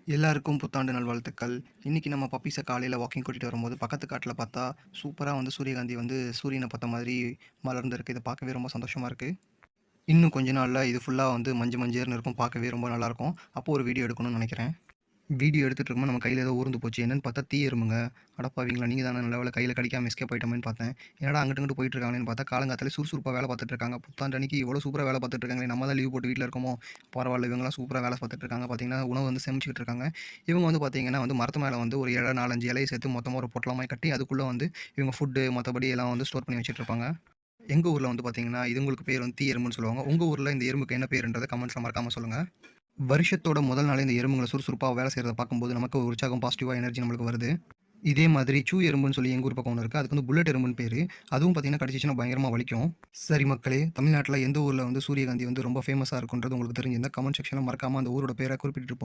எல்லாருக்கும் புத்தாண்டு நல்வாழ்த்துக்கள். இன்னைக்கு நம்ம பப்பீஸ காலையில வாக்கிங் கூட்டிட்டு வரும்போது, பக்கத்து காட்டுல பார்த்தா, சூப்பரா வந்து சூரியகாந்தி வந்து சூரியன பார்த்த மாதிரி மலர்ந்திருக்கு. இத பார்க்கவே ரொம்ப சந்தோஷமா இருக்கு. இன்னும் கொஞ்ச நாள்ல இது ஃபுல்லா வந்து மஞ்சு மஞ்சேர்ன்னு இருக்கும். பார்க்கவே ரொம்ப நல்லாயிருக்கும். அப்போ ஒரு வீடியோ எடுக்கணும்னு நெனைக்கிறேன். வீடியோ எடுத்துட்டு இருக்கும்போது நம்ம கையில ஏதோ ஊர்ந்து போச்சு. என்னன்னு பார்த்தா தீ எறும்புங்க. அடப்பாவிங்களா! நீங்க தான நல்ல வேள கையில கடிக்காம எஸ்கேப் ஆயிட்டோமேன்னு பார்த்தேன். என்னடா அங்கிட்டு, இங்கிட்டு போயிட்டு இருக்காங்களேன்னு பார்த்தா, காலங்காத்தாலே சுறுசுறுப்பா வேல பார்த்துட்டு இருக்காங்க. புத்தாண்டு அன்னைக்கு இவ்வளோ சூப்பரா வேல பார்த்துட்டு இருக்காங்களே! நம்ம தான் லீவ் போட்டு வீட்ல இருக்கோமோ! பரவால்ல இவங்கலாம் சூப்பரா வேல பார்த்துட்டு இருக்காங்க. பார்த்தீங்கன்னா, உணவு வந்து சேமிச்சுக்கிட்டு இருக்காங்க. இவங்க வந்து பார்த்தீங்கன்னா வந்து மரத்து மேல வந்து ஒரு இலை 4, 5 இலைய சேர்த்து மொத்தமா ஒரு பொட்டலமாரி கட்டி, அதுக்குள்ள வந்து இவங்க ஃபுட்டு மத்தபடி எல்லாம் வந்து ஸ்டோர் பண்ணி வச்சுட்டு இருப்பாங்க. எங்க ஊர்ல வந்து பார்த்தீங்கன்னா, இதுங்களுக்கு பேர் வந்து தீ எறும்புன்னு சொல்லுவாங்க. உங்க ஊர்ல இந்த எறும்புக்கு என்ன பேருன்றத கமெண்ட்ஸ்ல மறக்காம சொல்லுங்க. வருஷத்தோட முதல் நாளே இந்த எறும்புங்கள சுறுசுறுப்பா வேலை செய்றத பார்க்கும்போது, நமக்கு ஒரு உற்சாகம், பாசிட்டிவா எனர்ஜி நம்மளுக்கு வருது. இதே மாதிரி சூ எறும்புன்னு சொல்லி எங்க ஊர் பக்கம் ஒண்ணு இருக்கு. அதுக்கு வந்து புல்லட் எறும்புன்னு பேரு. அதுவும் பார்த்தீங்கன்னா, கடிச்சிச்சுன்னா பயங்கரமா வலிக்கும். சரி மக்களே, தமிழ்நாட்டுல எந்த ஊர்ல வந்து சூரியகாந்தி வந்து ரொம்ப ஃபேமஸா இருக்குன்றது உங்களுக்கு தெரிஞ்சிருந்தா, கமெண்ட் செக்ஷன்ல மறக்காம அந்த ஊரோட பேர குறிப்பிட்டுட்டு